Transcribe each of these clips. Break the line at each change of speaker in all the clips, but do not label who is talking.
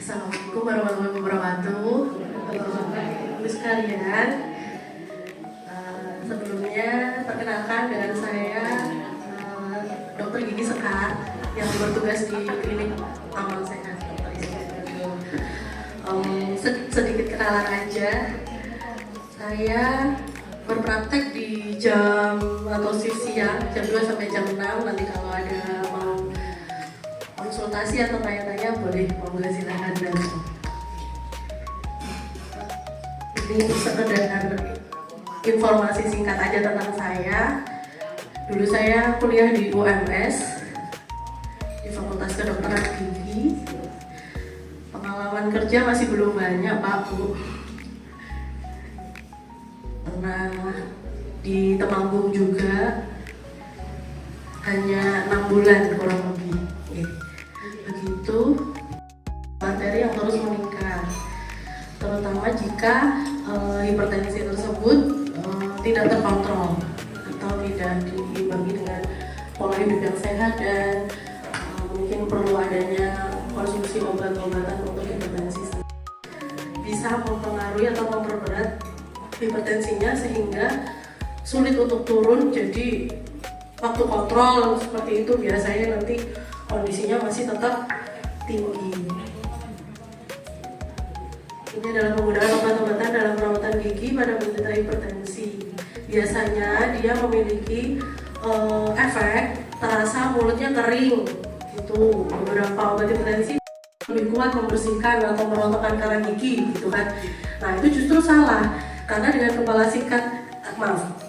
Assalamualaikum warahmatullahi wabarakatuh. Ibu sekalian, sebelumnya perkenalkan dengan saya Dr. Gigi Sekar yang bertugas di klinik Amal Sehat. Sedikit kenalan aja, saya berpraktek di jam atau shift siang jam 2 sampai jam 6. Nanti kalau ada mau konsultasi atau tanya-tanya boleh, monggo silakan datang. Ini sekedar informasi singkat aja tentang saya. Dulu saya kuliah di UMS di Fakultas Kedokteran Gigi. Pengalaman kerja masih belum banyak, Pak, Bu. Pernah di Temanggung juga, hanya 6 bulan kurang lebih. Begitu, materi yang terus meningkat, terutama jika hipertensi tersebut tidak terkontrol atau tidak diimbangi dengan pola hidup yang sehat, dan mungkin perlu adanya konsumsi obat-obatan untuk hipertensi. Bisa mempengaruhi atau memperberat hipertensinya sehingga sulit untuk turun. Jadi waktu kontrol seperti itu biasanya nanti kondisinya masih tetap tinggi. Ini adalah penggunaan obat-obatan dalam perawatan gigi pada penderita hipertensi. Biasanya dia memiliki efek terasa mulutnya kering. Itu beberapa obat hipertensi lebih kuat membersihkan atau merontokkan karang gigi, gitu kan. Nah, itu justru salah, karena dengan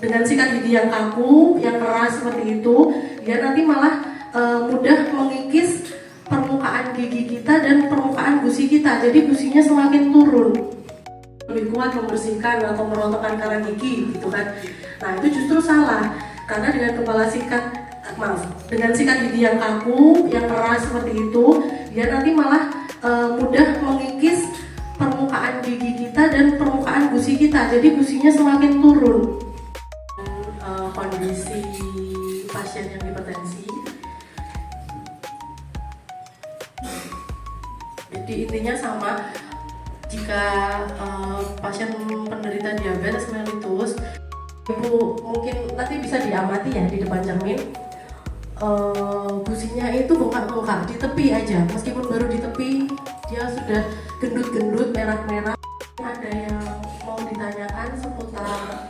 dengan sikat gigi yang kaku, yang keras seperti itu, dia nanti malah mudah mengikis permukaan gigi kita dan permukaan gusi kita, jadi gusinya semakin turun. Lebih kuat membersihkan atau merontokkan karang gigi, gitu kan. Nah, itu justru salah, karena dengan sikat gigi yang kaku, yang keras seperti itu, dia nanti malah mudah mengikis permukaan gigi kita dan permukaan gusi kita, jadi gusinya semakin turun. Kondisi pasien yang hipertensi, jadi intinya sama. Jika pasien penderita diabetes mellitus, ibu mungkin nanti bisa diamati ya di depan cermin, gusinya itu bengkak-bengkak di tepi aja, meskipun baru di tepi dia sudah gendut-gendut, merah-merah. Ada yang mau ditanyakan seputar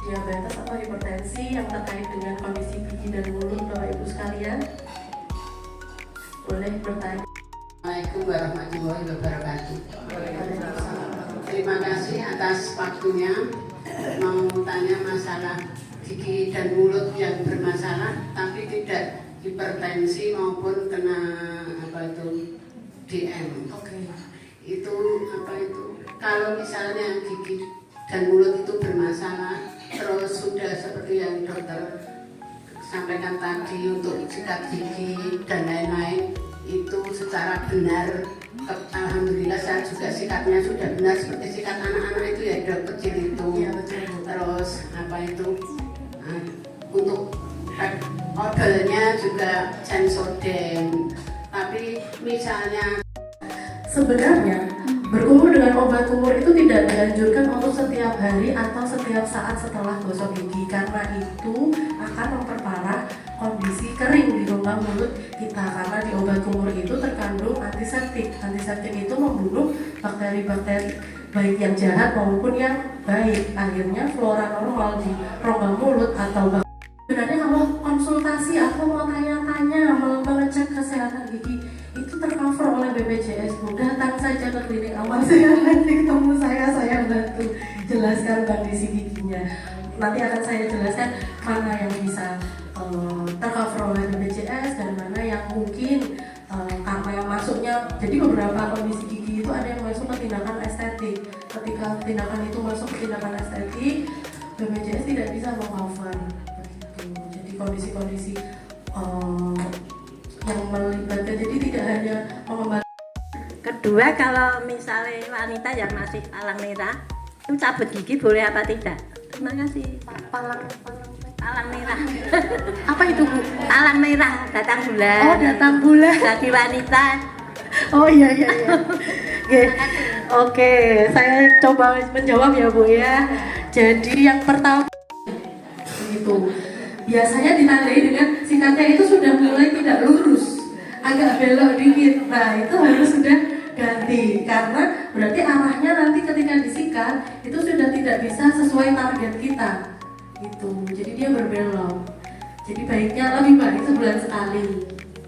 diabetes atau hipertensi yang terkait dengan kondisi gigi dan mulut Bapak Ibu sekalian? Boleh bertanya.
Assalamualaikum warahmatullahi wabarakatuh. Terima kasih atas waktunya. Mau tanya masalah gigi dan mulut yang bermasalah, tapi tidak hipertensi maupun kena DM. Itu kalau misalnya gigi dan mulut itu bermasalah, terus sudah seperti yang dokter sampaikan tadi untuk sikat gigi dan lain-lain, itu secara benar, alhamdulillah saya juga sikatnya sudah benar seperti sikat anak-anak itu ya, dok, kecil itu ya, terus untuk odolnya juga Sensodyne. Tapi misalnya
sebenarnya berkumur dengan obat kumur itu tidak dianjurkan untuk setiap hari atau setiap saat setelah gosok gigi, karena itu akan memperparah kondisi kering di lubang mulut kita, karena di obat kumur itu terkandung antiseptik. Antiseptik itu membunuh bakteri-bakteri baik yang jahat maupun yang baik. Akhirnya flora normal di rongga mulut atau sebenarnya kalau konsultasi atau mau tanya-tanya, mengecek kesehatan gigi itu tercover oleh BPJS. Datang saja ke klinik Amal Sehat, nanti ketemu saya bantu jelaskan kondisi giginya. Nanti akan saya jelaskan mana yang bisa tercover oleh BPJS dan mana yang mungkin karena yang masuknya. Jadi beberapa kondisi gigi itu ada yang masuk ke tindakan estetik. Ketika tindakan itu masuk ke tindakan estetik, BPJS tidak bisa mengcover. Jadi kondisi-kondisi yang melibatkan, jadi tidak hanya mengembangkan.
Kedua, kalau misalnya wanita yang masih palang merah, itu cabut gigi boleh apa tidak? Terima kasih. Palang merah.
Apa itu, Bu?
Palang merah, datang bulan.
Oh, datang bulan.
Bagi wanita.
Oh iya. Oke, saya coba menjawab ya Bu ya. Jadi yang pertama itu biasanya ditandai dengan sikatnya itu sudah mulai tidak lurus, agak belok dikit. Nah itu harus sudah ganti karena berarti arahnya nanti ketika disikat itu sudah tidak bisa sesuai target kita. Itu jadi dia berbelok. Jadi baiknya lebih baik sebulan sekali.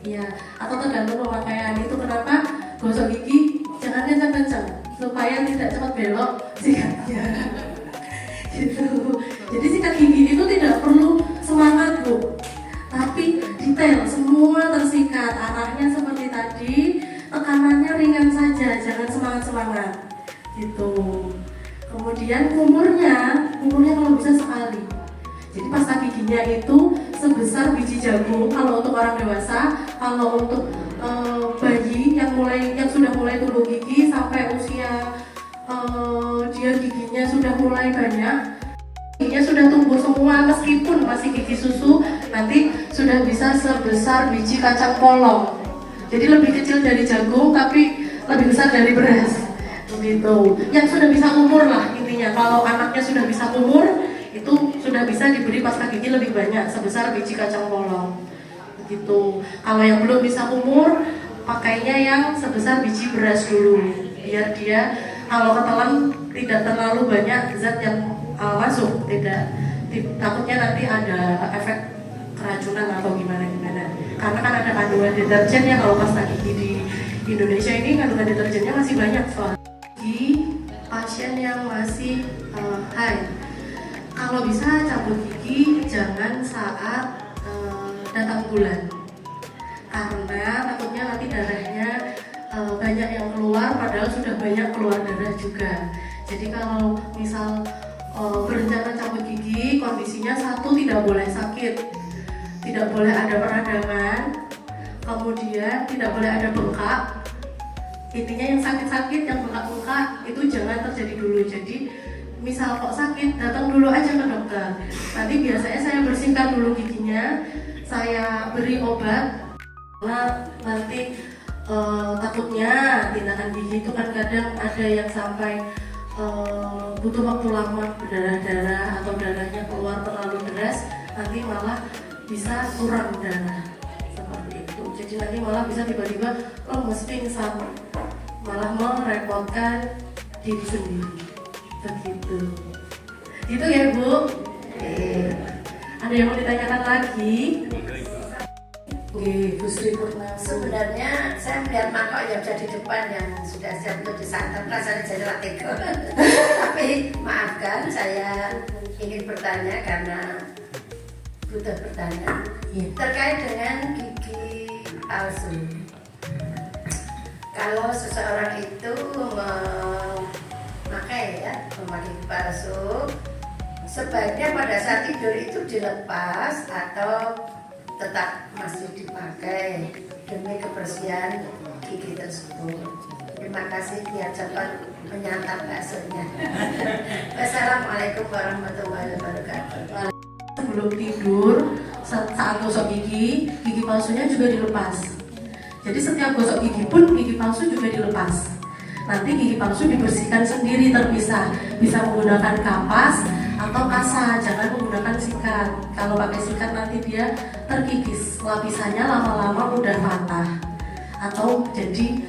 Ya, atau tergantung pemakaian itu kenapa gosok gigi jangan kencang-kencang supaya tidak cepat belok sikatnya. Gitu. Jadi sikat gigi itu tidak perlu semangat Bu, tapi detail semua tersikat, arahnya seperti tadi, tekanannya ringan saja, jangan semangat-semangat. Gitu. Kemudian kumurnya kalau bisa sekali. Jadi pasta giginya itu sebesar biji jagung kalau untuk orang dewasa, kalau untuk bayi yang sudah mulai tumbuh gigi sampai usia dia giginya sudah mulai banyak, giginya sudah tumbuh semua meskipun masih gigi susu, nanti sudah bisa sebesar biji kacang polong. Jadi lebih kecil dari jagung tapi lebih besar dari beras. Begitu. Yang sudah bisa umur lah intinya. Kalau anaknya sudah bisa umur, itu sudah bisa diberi pasta gigi lebih banyak sebesar biji kacang polong. Begitu. Kalau yang belum bisa umur, pakainya yang sebesar biji beras dulu, biar dia kalau ketelan tidak terlalu banyak zat yang masuk, takutnya nanti ada efek keracunan atau gimana. Karena kan ada kandungan deterjen ya kalau pasta gigi di Indonesia ini kandungan deterjennya masih banyak soal. Di pasien yang masih haid, kalau bisa cabut gigi jangan saat datang bulan, karena takutnya nanti darahnya banyak yang keluar padahal sudah banyak keluar darah juga. Jadi kalau misal berencana cabut gigi, kondisinya satu tidak boleh sakit, tidak boleh ada peradangan, kemudian tidak boleh ada bengkak. Intinya yang sakit-sakit, yang bengkak-bengkak itu jangan terjadi dulu. Jadi misal kok sakit, datang dulu aja ke dokter. Nanti biasanya saya bersihkan dulu giginya, saya beri obat. Karena nanti takutnya tindakan gigi itu kan kadang ada yang sampai butuh waktu lama berdarah-darah atau darahnya keluar terlalu deras, nanti malah bisa kurang darah seperti itu. Jadi nanti malah bisa tiba-tiba lemes pingsan, malah merepotkan diri sendiri. Begitu. Itu ya Bu. Ada yang mau ditanyakan lagi? Oke, Bu Sri Purnama.
Sebenarnya saya melihat mangkok yang ada di depan yang sudah siap untuk disantap, rasanya jadi latego. Tapi maafkan, saya ingin bertanya karena butuh bertanya terkait dengan gigi palsu. Kalau seseorang itu memakai gigi palsu, sebaiknya pada saat tidur itu dilepas atau tetap masih dipakai demi kebersihan gigi tersebut. Terima kasih, biar cepat menyantap baksonya. Wassalamualaikum warahmatullahi wabarakatuh.
Sebelum tidur, saat gosok gigi palsunya juga dilepas. Jadi setiap gosok gigi pun gigi palsu juga dilepas. Nanti gigi palsu dibersihkan sendiri terpisah. Bisa menggunakan kapas atau kasa, jangan menggunakan sikat. Kalau pakai sikat nanti dia terkikis, lapisannya lama-lama mudah patah atau jadi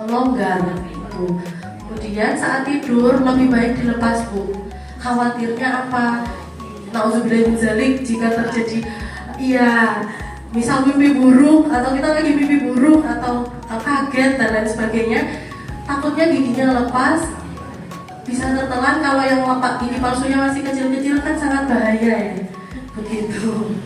longgar gitu. Kemudian saat tidur lebih baik dilepas Bu. Khawatirnya apa? Nauzubillah min dzalik, jika terjadi misal mimpi buruk atau kita lagi mimpi buruk atau kaget dan lain sebagainya, takutnya giginya lepas, bisa tertelan. Kalau yang lepas gigi palsunya masih kecil-kecil kan sangat bahaya ya. Begitu.